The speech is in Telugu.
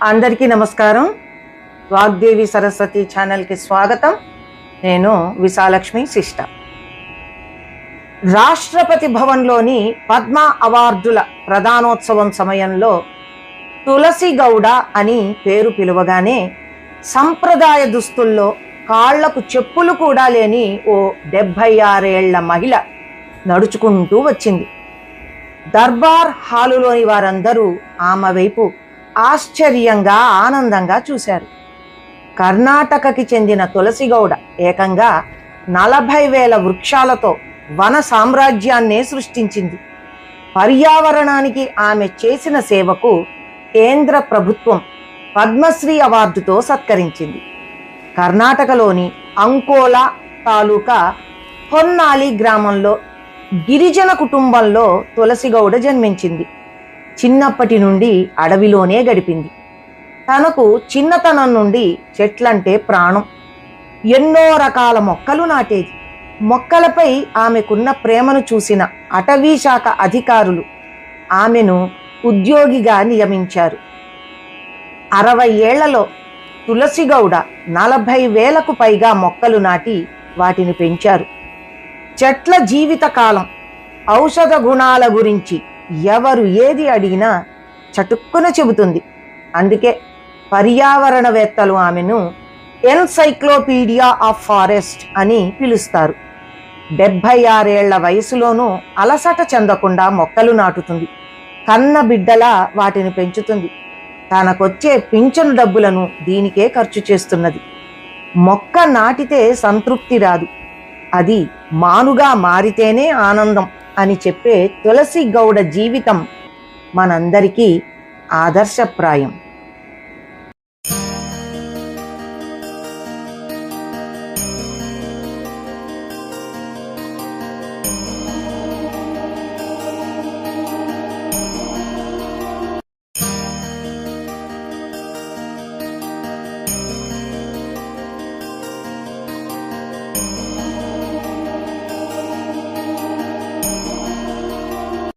అందరికీ నమస్కారం. వాగ్దేవి సరస్వతి ఛానల్కి స్వాగతం. నేను విశాలక్ష్మి సిస్టర్. రాష్ట్రపతి భవన్లోని పద్మ అవార్డుల ప్రధానోత్సవం సమయంలో తులసి గౌడ అని పేరు పిలువగానే సంప్రదాయ దుస్తుల్లో కాళ్లకు చెప్పులు కూడా లేని ఓ 76 ఏళ్ల మహిళ నడుచుకుంటూ వచ్చింది. దర్బార్ హాలులోని వారందరూ ఆమె వైపు ఆశ్చర్యంగా ఆనందంగా చూశారు. కర్ణాటకకి చెందిన తులసి గౌడ ఏకంగా 40,000 వృక్షాలతో వన సామ్రాజ్యాన్నే సృష్టించింది. పర్యావరణానికి ఆమె చేసిన సేవకు కేంద్ర ప్రభుత్వం పద్మశ్రీ అవార్డుతో సత్కరించింది. కర్ణాటకలోని అంకోలా తాలూకా హొన్నాలి గ్రామంలో గిరిజన కుటుంబంలో తులసి గౌడ జన్మించింది. చిన్నప్పటి నుండి అడవిలోనే గడిపింది. తనకు చిన్నతనం నుండి చెట్లంటే ప్రాణం. ఎన్నో రకాల మొక్కలు నాటేది. మొక్కలపై ఆమెకున్న ప్రేమను చూసిన అటవీ శాఖ అధికారులు ఆమెను ఉద్యోగిగా నియమించారు. 60 ఏళ్లలో తులసి గౌడ 40,000కు పైగా మొక్కలు నాటి వాటిని పెంచారు. చెట్ల జీవితకాలం, ఔషధ గుణాల గురించి ఎవరు ఏది అడిగినా చటుక్కున చెబుతుంది. అందుకే పర్యావరణవేత్తలు ఆమెను ఎన్సైక్లోపీడియా ఆఫ్ ఫారెస్ట్ అని పిలుస్తారు. 76 ఏళ్ల వయసులోనూ అలసట చెందకుండా మొక్కలు నాటుతుంది. కన్న బిడ్డలా వాటిని పెంచుతుంది. తనకొచ్చే పింఛను డబ్బులను దీనికే ఖర్చు చేస్తున్నది. మొక్క నాటితే సంతృప్తి రాదు, అది మానుగా మారితేనే ఆనందం అని చెప్పే తులసి గౌడ జీవితం మనందరికీ ఆదర్శప్రాయం.